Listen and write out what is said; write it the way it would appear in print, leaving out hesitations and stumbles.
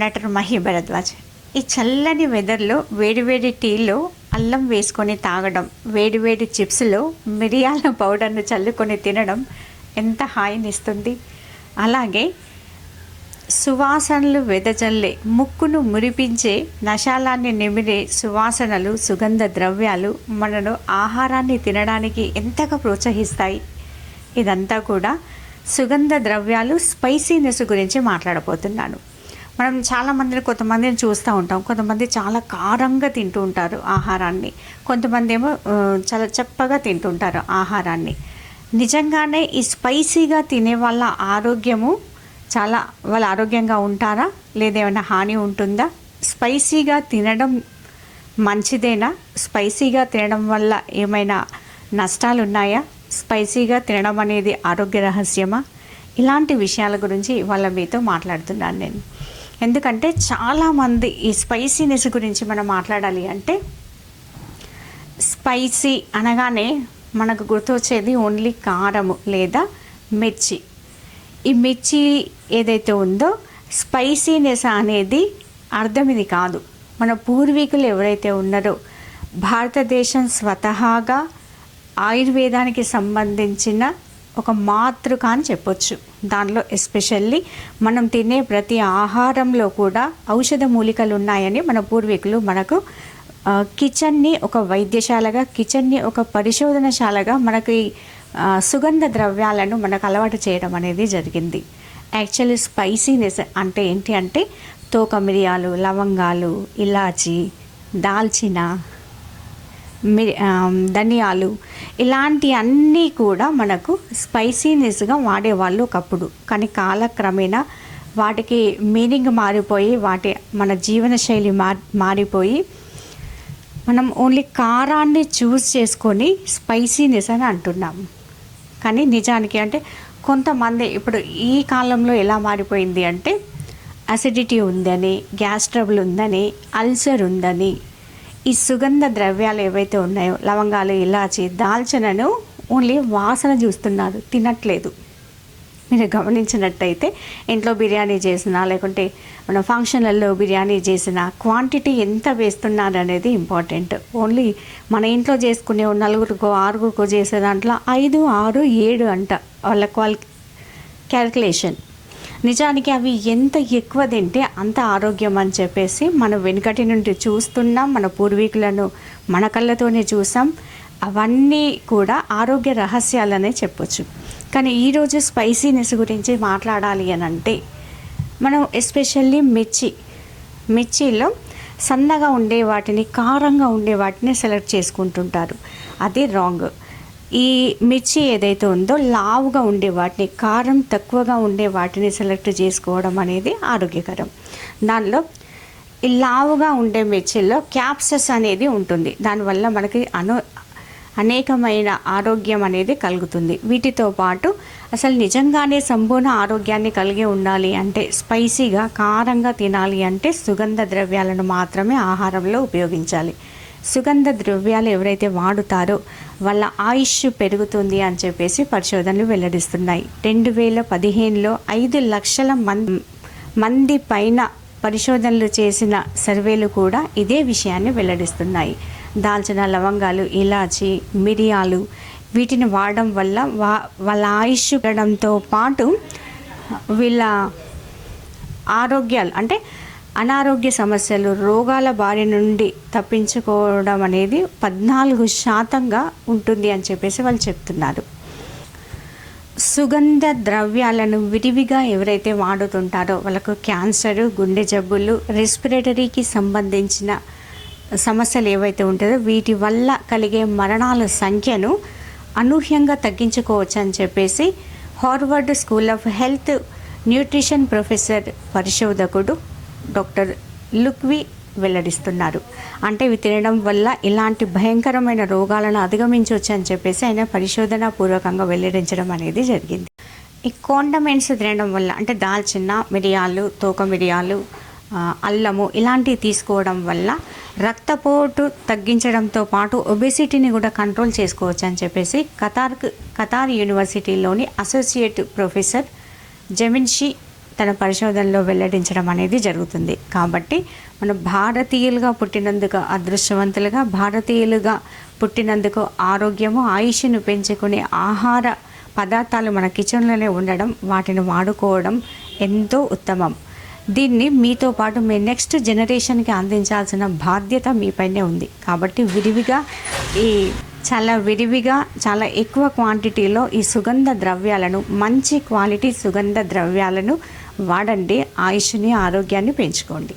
Doctor Mahi Bharadwaj. ఈ చల్లని వెదర్లో వేడివేడి టీలో అల్లం వేసుకొని తాగడం, వేడివేడి చిప్స్లో మిరియాల పౌడర్ను చల్లుకొని తినడం ఎంత హాయినిస్తుంది. అలాగే సువాసనలు వెదజల్లే, ముక్కును మురిపించే, నశాలాన్ని నిమిరే సువాసనలు, సుగంధ ద్రవ్యాలు మనను ఆహారాన్ని తినడానికి ఎంతగా ప్రోత్సహిస్తాయి. ఇదంతా కూడా సుగంధ ద్రవ్యాలు, స్పైసీనెస్ గురించి మాట్లాడబోతున్నాను. మనం కొంతమందిని చూస్తూ ఉంటాం. కొంతమంది చాలా కారంగా తింటూ ఉంటారు ఆహారాన్ని, కొంతమంది ఏమో చాలా చప్పగా తింటుంటారు ఆహారాన్ని. నిజంగానే ఈ స్పైసీగా తినే వాళ్ళ వాళ్ళ ఆరోగ్యంగా ఉంటారా, లేదా ఏమైనా హాని ఉంటుందా? స్పైసీగా తినడం మంచిదేనా? స్పైసీగా తినడం వల్ల ఏమైనా నష్టాలు ఉన్నాయా? స్పైసీగా తినడం అనేది ఆరోగ్య రహస్యమా? ఇలాంటి విషయాల గురించి ఇవాళ మీతో మాట్లాడుతున్నాను నేను. ఎందుకంటే చాలామంది ఈ స్పైసీనెస్ గురించి మనం మాట్లాడాలి అంటే, స్పైసీ అనగానే మనకు గుర్తొచ్చేది ఓన్లీ కారము లేదా మిర్చి. ఈ మిర్చి ఏదైతే ఉందో, స్పైసీనెస్ అనేది అర్థం ఇది కాదు. మన పూర్వీకులు ఎవరైతే ఉన్నారో, భారతదేశం స్వతహాగా ఆయుర్వేదానికి సంబంధించిన ఒక మాతృక అని చెప్పొచ్చు. దానిలో ఎస్పెషల్లీ మనం తినే ప్రతి ఆహారంలో కూడా ఔషధ మూలికలు ఉన్నాయని మన పూర్వీకులు మనకు కిచెన్ని ఒక వైద్యశాలగా, కిచెన్ని ఒక పరిశోధనశాలగా మనకి సుగంధ ద్రవ్యాలను మనకు అలవాటు చేయడం అనేది జరిగింది. యాక్చువల్లీ స్పైసీనెస్ అంటే ఏంటి అంటే, తోక మిరియాలు, లవంగాలు, ఇలాచి, దాల్చిన, ధనియాలు, ఇలాంటి అన్నీ కూడా మనకు స్పైసీనెస్గా వాడేవాళ్ళు ఒకప్పుడు. కానీ కాలక్రమేణా వాటికి మీనింగ్ మారిపోయి, మన జీవనశైలి మారిపోయి మనం ఓన్లీ కారాన్ని చూస్ చేసుకొని స్పైసీనెస్ అని అంటున్నాము. కానీ నిజానికి అంటే కొంతమంది ఇప్పుడు ఈ కాలంలో ఎలా మారిపోయింది అంటే, అసిడిటీ ఉందని, గ్యాస్ ట్రబుల్ ఉందని, అల్సర్ ఉందని, ఈ సుగంధ ద్రవ్యాలు ఏవైతే ఉన్నాయో, లవంగాలు, ఇలాచి, దాల్చినను ఓన్లీ వాసన చూస్తున్నారు, తినట్లేదు. మీరు గమనించినట్టయితే ఇంట్లో బిర్యానీ చేసినా, లేకుంటే మన ఫంక్షన్లలో బిర్యానీ చేసినా క్వాంటిటీ ఎంత వేస్తున్నారు అనేది ఇంపార్టెంట్. ఓన్లీ మన ఇంట్లో చేసుకునే 4-6 6 చేసే దాంట్లో 5, 6, 7 అంట వాళ్ళ క్యాల్కులేషన్. నిజానికి అవి ఎంత ఎక్కువ తింటే అంత ఆరోగ్యం అని చెప్పేసి మనం వెనుకటి నుండి చూస్తున్నాం. మన పూర్వీకులను మన కళ్ళతోనే చూసాం. అవన్నీ కూడా ఆరోగ్య రహస్యాలనే చెప్పొచ్చు. కానీ ఈరోజు స్పైసీనెస్ గురించి మాట్లాడాలి అని అంటే, మనం ఎస్పెషల్లీ మిర్చిలో సన్నగా ఉండే వాటిని, కారంగా ఉండే వాటిని సెలెక్ట్ చేసుకుంటుంటారు. అది రాంగ్. ఈ మిర్చి ఏదైతే ఉందో, లావుగా ఉండే వాటిని, కారం తక్కువగా ఉండే వాటిని సెలెక్ట్ చేసుకోవడం అనేది ఆరోగ్యకరం. దానిలో ఈ లావుగా ఉండే మిర్చిలో క్యాప్సస్ అనేది ఉంటుంది. దానివల్ల మనకి అనేకమైన ఆరోగ్యం అనేది కలుగుతుంది. వీటితో పాటు అసలు నిజంగానే సంపూర్ణ ఆరోగ్యాన్ని కలిగి ఉండాలి అంటే, స్పైసీగా, కారంగా తినాలి అంటే సుగంధ ద్రవ్యాలను మాత్రమే ఆహారంలో ఉపయోగించాలి. సుగంధ ద్రవ్యాలు ఎవరైతే వాడుతారో వాళ్ళ ఆయుష్ పెరుగుతుంది అని చెప్పేసి పరిశోధనలు వెల్లడిస్తున్నాయి. 2015లో 5 లక్షల మంది పైన పరిశోధనలు చేసిన సర్వేలు కూడా ఇదే విషయాన్ని వెల్లడిస్తున్నాయి. దాల్చిన, లవంగాలు, ఇలాచి, మిరియాలు వీటిని వాడడం వల్ల వాళ్ళ ఆయుష్ పెరగడంతో పాటు వీళ్ళ ఆరోగ్యాలు అంటే అనారోగ్య సమస్యలు, రోగాల బారి నుండి తప్పించుకోవడం అనేది 14% ఉంటుంది అని చెప్పేసి వాళ్ళు చెప్తున్నారు. సుగంధ ద్రవ్యాలను విరివిగా ఎవరైతే వాడుతుంటారో వాళ్ళకు క్యాన్సర్, గుండె జబ్బులు, రెస్పిరేటరీకి సంబంధించిన సమస్యలు ఏవైతే ఉంటాయో వీటి వల్ల కలిగే మరణాల సంఖ్యను అనూహ్యంగా తగ్గించుకోవచ్చు అని చెప్పేసి Harvard school of health nutrition professor, పరిశోధకుడు డాక్టర్ లుక్వి వెల్లడిస్తున్నారు. అంటే ఇవి తినడం వల్ల ఇలాంటి భయంకరమైన రోగాలను అధిగమించవచ్చు అని చెప్పేసి ఆయన పరిశోధన పూర్వకంగా వెల్లడించడం అనేది జరిగింది. ఈ కాండమెంట్స్ తినడం వల్ల అంటే దాల్చిన, మిరియాలు, తోక మిరియాలు, అల్లము ఇలాంటివి తీసుకోవడం వల్ల రక్తపోటు తగ్గించడంతో పాటు ఒబెసిటీని కూడా కంట్రోల్ చేసుకోవచ్చు అని చెప్పేసి ఖతార్ యూనివర్సిటీలోని అసోసియేట్ ప్రొఫెసర్ జెమిన్షి తన పరిశోధనలో వెల్లడించడం అనేది జరుగుతుంది. కాబట్టి మన భారతీయులుగా పుట్టినందుకు అదృష్టవంతులుగా, భారతీయులుగా పుట్టినందుకు ఆరోగ్యము, ఆయుష్ను పెంచుకునే ఆహార పదార్థాలు మన కిచెన్లోనే ఉండడం, వాటిని వాడుకోవడం ఎంతో ఉత్తమం. దీన్ని మీతో పాటు మీ నెక్స్ట్ జనరేషన్కి అందించాల్సిన బాధ్యత మీపైనే ఉంది. కాబట్టి చాలా ఎక్కువ క్వాంటిటీలో ఈ సుగంధ ద్రవ్యాలను, మంచి క్వాలిటీ సుగంధ ద్రవ్యాలను వాడండి. ఆయుష్ని, ఆరోగ్యాన్ని పెంచుకోండి.